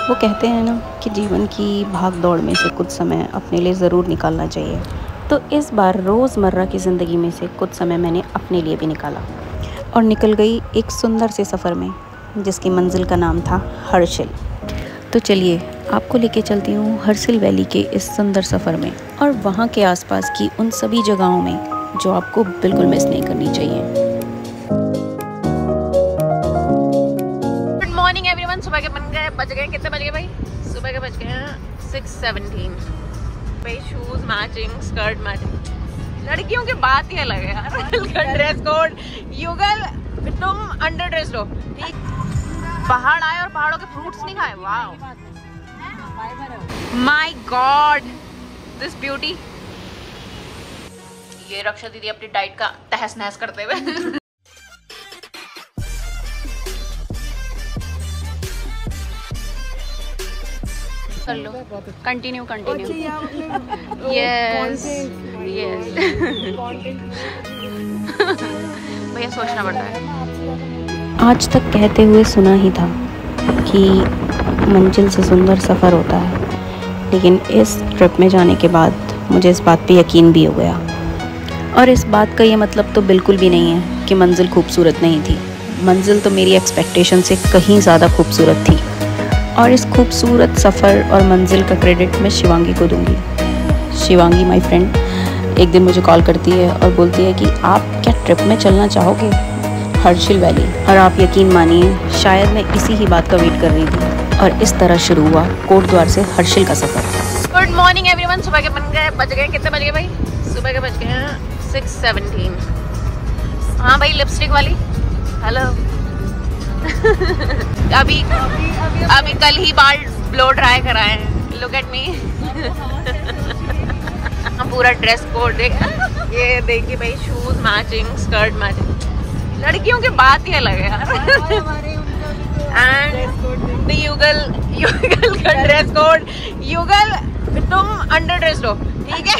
वो कहते हैं ना कि जीवन की भाग दौड़ में से कुछ समय अपने लिए ज़रूर निकालना चाहिए। तो इस बार रोज़मर्रा की ज़िंदगी में से कुछ समय मैंने अपने लिए भी निकाला और निकल गई एक सुंदर से सफ़र में, जिसकी मंजिल का नाम था हर्षिल। तो चलिए आपको लेके चलती हूँ हर्षिल वैली के इस सुंदर सफ़र में और वहाँ के आसपास की उन सभी जगहों में जो आपको बिल्कुल मिस नहीं करनी चाहिए। एवरीवन, सुबह के बज गए कितने बज गए भाई? सुबह के बज गए हैं 6:17 भाई। शूज मैचिंग, स्कर्ट मैचिंग, लड़कियों की बात ही अलग है यार। ड्रेस कोड, युगल तुम अंडर ड्रेस लो, ठीक? पहाड़ आए और पहाड़ों के फ्रूट्स नहीं खाए। Wow my God, this beauty. ये रक्षा दीदी अपनी डाइट का तहस नहस करते हुए कर लो। कंटिन्यू यस यस भैया सोचना पड़ता है। आज तक कहते हुए सुना ही था कि मंजिल से सुंदर सफ़र होता है, लेकिन इस ट्रिप में जाने के बाद मुझे इस बात पे यकीन भी हो गया। और इस बात का ये मतलब तो बिल्कुल भी नहीं है कि मंजिल खूबसूरत नहीं थी। मंजिल तो मेरी एक्सपेक्टेशन से कहीं ज़्यादा खूबसूरत थी और इस खूबसूरत सफ़र और मंजिल का क्रेडिट मैं शिवांगी को दूंगी। शिवांगी माय फ्रेंड एक दिन मुझे कॉल करती है और बोलती है कि आप क्या ट्रिप में चलना चाहोगे हर्षिल वैली। और आप यकीन मानिए, शायद मैं इसी ही बात का वेट कर रही थी और इस तरह शुरू हुआ कोटद्वार से हर्षिल का सफ़र। गुड मॉर्निंग एवरीवन, सुबह के बज गए कितने बज गए भाई? सुबह के बज गए हैं 6:17। हाँ भाई, लिपस्टिक वाली हेलो अभी कल ही बाल ब्लो ड्राई कराए हैं। Look at me. पूरा ड्रेस कोड देख, ये देखिए भाई, शूज मैचिंग, स्कर्ट मैचिंग, लड़कियों की बात ही अलग है यार। एंड द युगल का ड्रेस कोड, युगल तुम अंडर ड्रेस लो, ठीक है?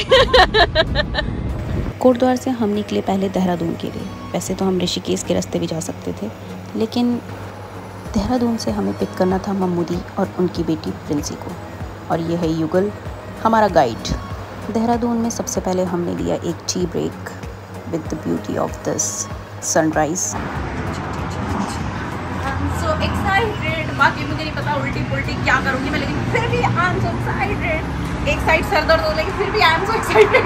कोटद्वार से हम निकले पहले देहरादून के लिए। वैसे तो हम ऋषिकेश के रास्ते भी जा सकते थे, लेकिन देहरादून से हमें पिक करना था मम्मूदी और उनकी बेटी प्रिंसी को। और ये है युगल, हमारा गाइड। देहरादून में सबसे पहले हमने लिया एक tea break with the beauty of this sunrise. So excited. बाकी मुझे नहीं पता उल्टी पुल्टी क्या करूँगी मैं, लेकिन फिर भी आई एम सो एक्साइटेड। एक साइड सर दर्द हो, लेकिन फिर भी आई एम सो एक्साइटेड।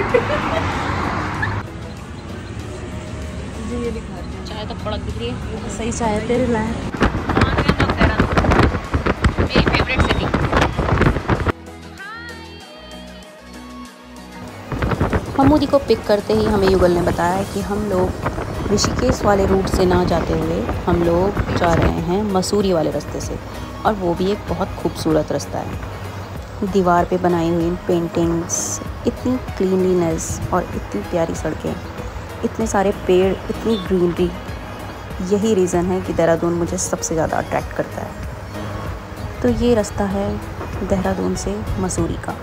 ये दिखा रही है, चाय तो कड़क दिख रही है। सही चाय तेरे लायक। मेरी फेवरेट सिटी। मम्मूदी को पिक करते ही हमें युगल ने बताया कि हम लोग ऋषिकेश वाले रूट से ना जाते हुए हम लोग जा रहे हैं मसूरी वाले रास्ते से, और वो भी एक बहुत खूबसूरत रास्ता है। दीवार पे बनाई हुई पेंटिंग्स, इतनी क्लीनलीनेस और इतनी प्यारी सड़कें, इतने सारे पेड़, इतनी ग्रीनरी। यही रीज़न है कि देहरादून मुझे सबसे ज़्यादा अट्रैक्ट करता है। तो ये रास्ता है देहरादून से मसूरी का।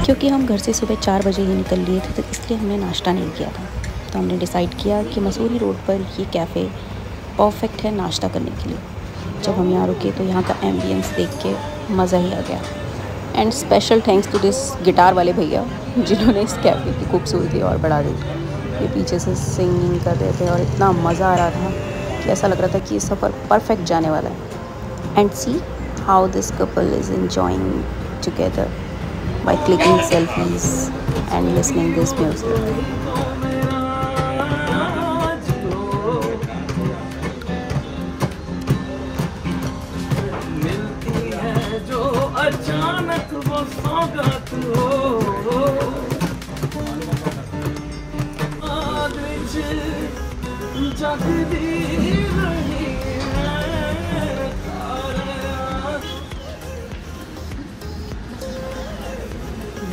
क्योंकि हम घर से सुबह 4 बजे ही निकल लिए थे, तो इसलिए हमने नाश्ता नहीं किया था। तो हमने डिसाइड किया कि मसूरी रोड पर ये कैफ़े परफेक्ट है नाश्ता करने के लिए। जब हम यहाँ रुके तो यहाँ का एम्बियंस देख के मज़ा ही आ गया। And special thanks to this guitar वाले भैया जिन्होंने इस कैफ़े की खूबसूरती और बढ़ा दी। ये पीछे से सिंगिंग कर रहे थे और इतना मज़ा आ रहा था कि ऐसा लग रहा था कि ये सफ़र परफेक्ट जाने वाला है। And see how this couple is enjoying together by clicking selfies and listening this music. मिलती है जो अचानक वो सौगात हो,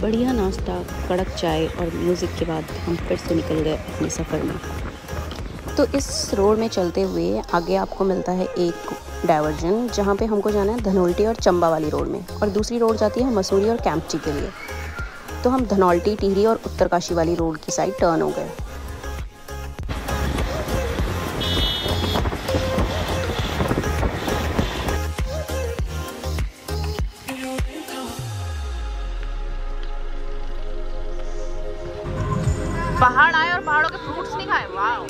बढ़िया नाश्ता, कड़क चाय और म्यूज़िक के बाद हम फिर से निकल गए अपने सफ़र में। तो इस रोड में चलते हुए आगे आपको मिलता है एक डाइवर्जन, जहाँ पे हमको जाना है धनोल्टी और चंबा वाली रोड में, और दूसरी रोड जाती है मसूरी और कैंपटी के लिए। तो हम धनौल्टी, टिहरी और उत्तरकाशी वाली रोड की साइड टर्न हो गए। पहाड़ आए और पहाड़ों के फ्रूट्स नहीं खाए। वाह।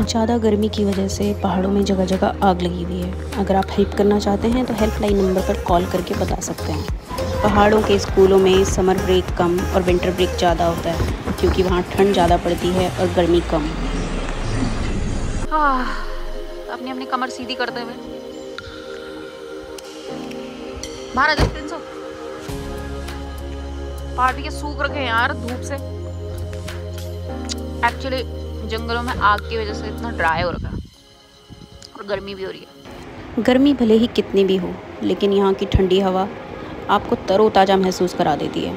ज़्यादा गर्मी की वजह से पहाड़ों में जगह जगह आग लगी हुई है। अगर आप हेल्प करना चाहते हैं तो हेल्पलाइन नंबर पर कॉल करके बता सकते हैं। पहाड़ों के स्कूलों में समर ब्रेक कम और विंटर ब्रेक ज़्यादा होता है क्योंकि वहाँ ठंड ज़्यादा पड़ती है और गर्मी कम। अपनी अपनी कमर सीधी करते हुए बाहर आ जाओ प्रिंस। पहाड़ भी के सूख रखे हैं यार धूप से। एक्चुअली जंगलों में आग की वजह से इतना ड्राई हो रखा है और गर्मी भी हो रही है। गर्मी भले ही कितनी भी हो, लेकिन यहाँ की ठंडी हवा आपको तरोताज़ा महसूस करा देती है।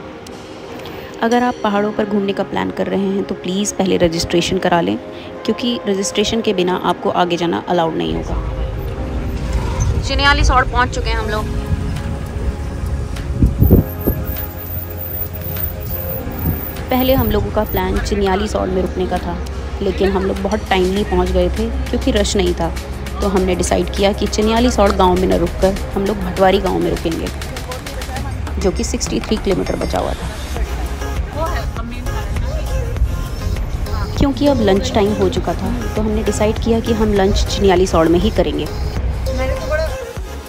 अगर आप पहाड़ों पर घूमने का प्लान कर रहे हैं तो प्लीज़ पहले रजिस्ट्रेशन करा लें, क्योंकि रजिस्ट्रेशन के बिना आपको आगे जाना अलाउड नहीं होगा। चिन्याली सौड़ पहुँच चुके हैं हम लोग। पहले हम लोगों का प्लान चिन्याली सौड़ में रुकने का था, लेकिन हम लोग बहुत टाइमली पहुंच गए थे क्योंकि रश नहीं था। तो हमने डिसाइड किया कि चिन्याली सौड़ गांव में न रुककर हम लोग भटवारी गांव में रुकेंगे, जो कि 63 किलोमीटर बचा हुआ था। क्योंकि अब लंच टाइम हो चुका था तो हमने डिसाइड किया कि हम लंच चिन्याली सौड़ में ही करेंगे।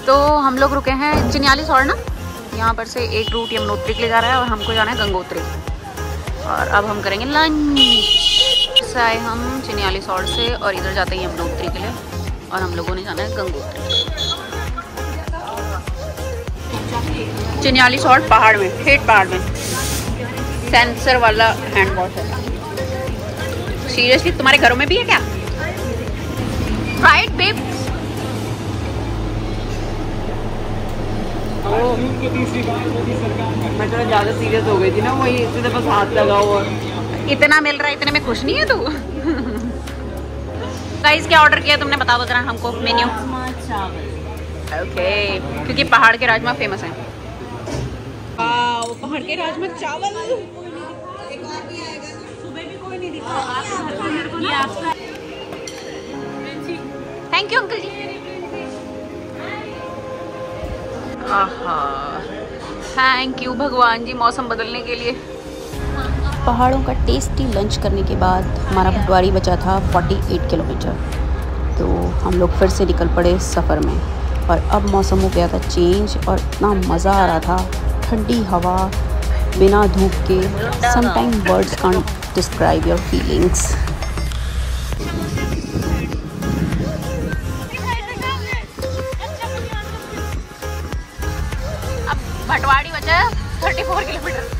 तो हम लोग रुके हैं चिन्याली सौड़ ना। यहाँ पर से एक रूट यमुनोत्री के लिए जा रहा है और हमको जाना है गंगोत्री। और अब हम करेंगे लंच। से आए हम चिन्याली सौड़ से और इधर जाते हैं यमुनोत्री के लिए और हम लोगों ने जाना है गंगोत्री। चिन्याली सौड़ पहाड़ में, हेठ पहाड़ में सेंसर वाला हैंड वॉश है। सीरियसली तुम्हारे घरों में भी है क्या? Right babe. मैं थोड़ा ज़्यादा सीरियस हो गई थी ना, वही इससे बस हाथ लगाओ। और इतना मिल रहा है, इतने में खुश नहीं है तू? गाइस क्या ऑर्डर किया तुमने, बता दो जरा हमको मेन्यू। ओके, क्योंकि पहाड़ के राजमा फेमस हैं। वाओ, पहाड़ के rajma chawal. Thank you uncle ji. Thank you भगवान जी मौसम बदलने के लिए। पहाड़ों का टेस्टी लंच करने के बाद हमारा भटवारी बचा था 48 किलोमीटर। तो हम लोग फिर से निकल पड़े सफ़र में और अब मौसम हो गया था चेंज और इतना मज़ा आ रहा था। ठंडी हवा, बिना धूप के। Sometime words can't describe your feelings. Bhatwari बचा 34 किलोमीटर।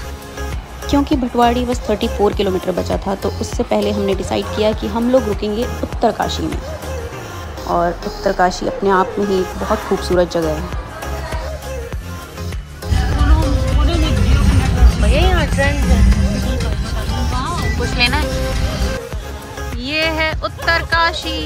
क्योंकि भटवाड़ी बस 34 किलोमीटर बचा था तो उससे पहले हमने डिसाइड किया कि हम लोग रुकेंगे उत्तरकाशी में। और उत्तरकाशी अपने आप में ही एक बहुत खूबसूरत जगह है। भैया यहाँ ट्रेंड है, कुछ लेना है? ये है उत्तरकाशी।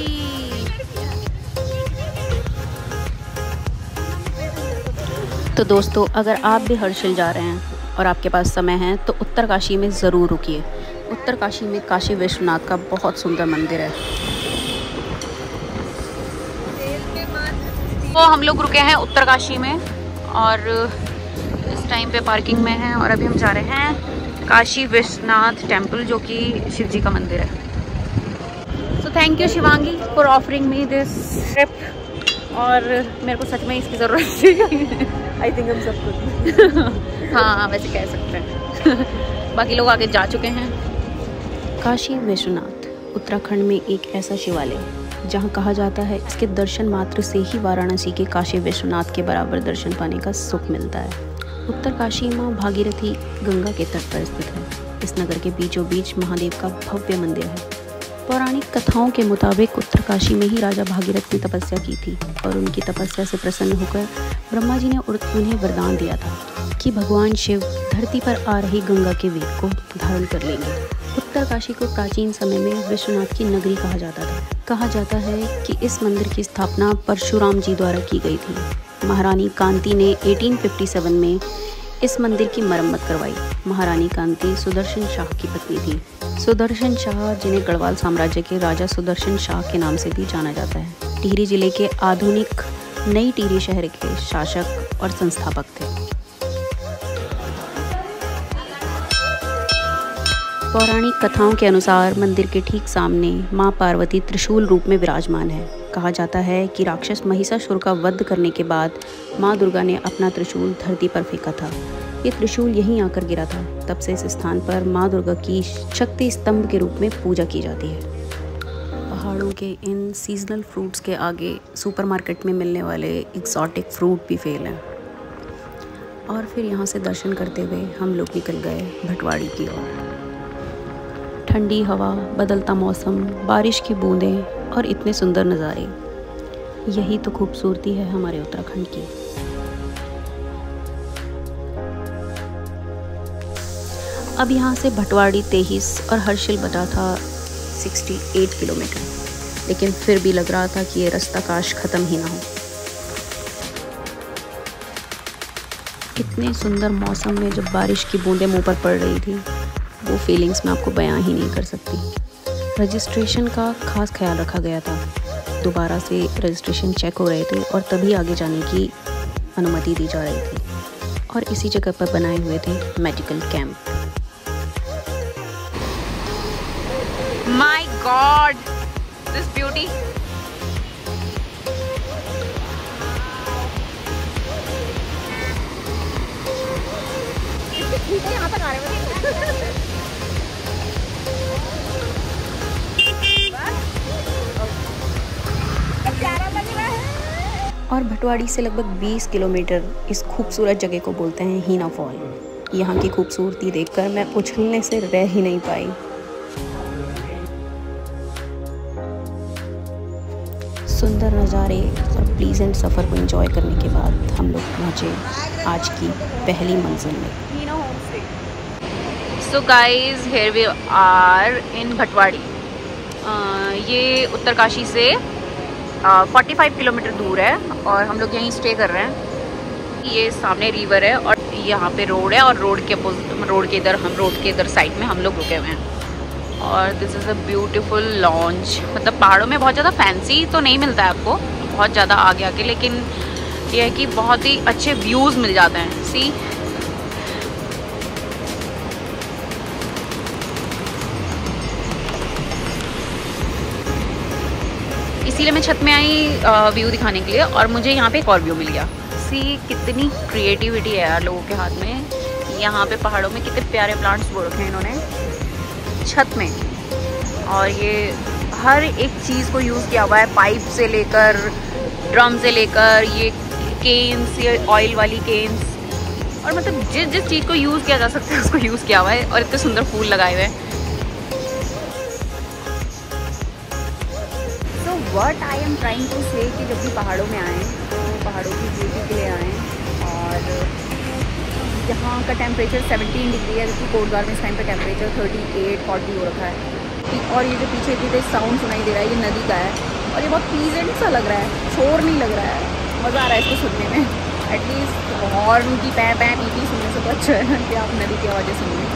तो दोस्तों, अगर आप भी हर्षिल जा रहे हैं और आपके पास समय है तो उत्तरकाशी में ज़रूर रुकिए। उत्तरकाशी में काशी विश्वनाथ का बहुत सुंदर मंदिर है। तो हम लोग रुके हैं उत्तरकाशी में और इस टाइम पे पार्किंग में हैं और अभी हम जा रहे हैं काशी विश्वनाथ टेम्पल, जो कि शिव जी का मंदिर है। So thank you Shivangi for offering me this trip. और मेरे को सच में इसकी ज़रूरत थी। आई थिंक हम सब कुछ हाँ वैसे कह सकते हैं। बाकी लोग आगे जा चुके हैं। काशी विश्वनाथ उत्तराखंड में एक ऐसा शिवालय जहां कहा जाता है इसके दर्शन मात्र से ही वाराणसी के काशी विश्वनाथ के बराबर दर्शन पाने का सुख मिलता है। उत्तरकाशी माँ भागीरथी गंगा के तट पर स्थित है। इस नगर के बीचों बीच महादेव का भव्य मंदिर है। पौराणिक कथाओं के मुताबिक उत्तरकाशी में ही राजा भागीरथ ने तपस्या की थी और उनकी तपस्या से प्रसन्न होकर ब्रह्मा जी ने उन्हें वरदान दिया था कि भगवान शिव धरती पर आ रही गंगा के वेग को धारण कर लेंगे। उत्तरकाशी को प्राचीन समय में विश्वनाथ की नगरी कहा जाता था। कहा जाता है कि इस मंदिर की स्थापना परशुराम जी द्वारा की गई थी। महारानी कांति ने 1857 में इस मंदिर की मरम्मत करवाई। महारानी कांति सुदर्शन शाह की पत्नी थी। सुदर्शन शाह, जिन्हें गढ़वाल साम्राज्य के राजा सुदर्शन शाह के नाम से भी जाना जाता है, टिहरी जिले के आधुनिक नई टिहरी शहर के शासक और संस्थापक थे। पौराणिक कथाओं के अनुसार मंदिर के ठीक सामने मां पार्वती त्रिशूल रूप में विराजमान है। कहा जाता है कि राक्षस महिषासुर का वध करने के बाद मां दुर्गा ने अपना त्रिशूल धरती पर फेंका था। ये त्रिशूल यहीं आकर गिरा था। तब से इस स्थान पर मां दुर्गा की शक्ति स्तंभ के रूप में पूजा की जाती है। पहाड़ों के इन सीजनल फ्रूट्स के आगे सुपरमार्केट में मिलने वाले एक्सॉटिक फ्रूट भी फेल हैं। और फिर यहाँ से दर्शन करते हुए हम लोग निकल गए भटवाड़ी की ओर। ठंडी हवा, बदलता मौसम, बारिश की बूंदें और इतने सुंदर नज़ारे, यही तो खूबसूरती है हमारे उत्तराखंड की। अब यहाँ से भटवाड़ी 23 और हर्षिल बटा था 68 किलोमीटर, लेकिन फिर भी लग रहा था कि ये रास्ता काश ख़त्म ही ना हो। इतने सुंदर मौसम में जब बारिश की बूंदें मुंह पर पड़ रही थी, वो फीलिंग्स मैं आपको बयां ही नहीं कर सकती। रजिस्ट्रेशन का खास ख्याल रखा गया था। दोबारा से रजिस्ट्रेशन चेक हो रहे थे और तभी आगे जाने की अनुमति दी जा रही थी। और इसी जगह पर बनाए हुए थे medical camp. My God, this beauty. यहाँ तक आ रहे हैं। और भटवाड़ी से लगभग 20 किलोमीटर इस खूबसूरत जगह को बोलते हैं हीना फॉल। यहाँ की खूबसूरती देखकर मैं उछलने से रह ही नहीं पाई। सुंदर नज़ारे और प्लीजेंट सफ़र को एंजॉय करने के बाद हम लोग पहुँचे आज की पहली मंजिल में। So guys, here we are in Bhatwari. ये उत्तरकाशी से 45 किलोमीटर दूर है और हम लोग यहीं स्टे कर रहे हैं। ये सामने रिवर है और यहाँ पे रोड है और रोड के इधर साइड में हम लोग रुके हुए हैं। और this is a beautiful launch. मतलब पहाड़ों में बहुत ज़्यादा फैंसी तो नहीं मिलता है आपको, बहुत ज़्यादा आगे, लेकिन ये है कि बहुत ही अच्छे व्यूज़ मिल जाते हैं। सी, इसीलिए मैं छत में आई व्यू दिखाने के लिए और मुझे यहाँ पे एक और व्यू मिल गया। सी, कितनी क्रिएटिविटी है यार लोगों के हाथ में। यहाँ पे पहाड़ों में कितने प्यारे प्लांट्स बो रखे हैं इन्होंने छत में। और ये हर एक चीज़ को यूज़ किया हुआ है, पाइप से लेकर ड्रम से लेकर ये केन्स, ये ऑयल वाली केन्स, और मतलब जिस चीज़ को यूज़ किया जा सकता है उसको यूज़ किया हुआ है। और इतने सुंदर फूल लगाए हुए हैं। What I am trying to say कि जब भी पहाड़ों में आएँ तो पहाड़ों की ब्यूटी के लिए आएँ। और यहाँ का टेम्परेचर 17 डिग्री है, जबकि कोटद्वार में इस टाइम पे टेम्परेचर 38-40 हो रखा है। और ये जो पीछे पीछे साउंड सुनाई दे रहा है, ये नदी का है और ये बहुत प्लीजेंट सा लग रहा है, शोर नहीं लग रहा है। मज़ा आ रहा है इसको सुनने में। एटलीस्ट हॉर्न की पै पै पी पी सुनने से तो अच्छा है कि आप नदी की आवाज़ें सुनिए।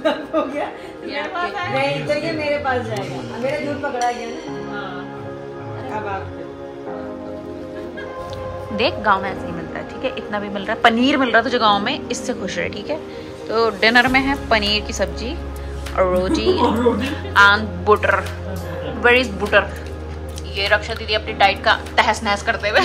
हो गया नहीं तो ये मेरे पास जाएगा। मेरा दूध पकड़ा गया ना। अब आप देख, गांव में ऐसे ही मिलता है, ठीक है। इतना भी मिल रहा है, पनीर मिल रहा है तुझे गांव में, इससे खुश रहे, ठीक है। तो डिनर में है पनीर की सब्जी और रोटी and butter. Where is butter? ये रक्षा दीदी अपनी डाइट का तहस नहस करते हुए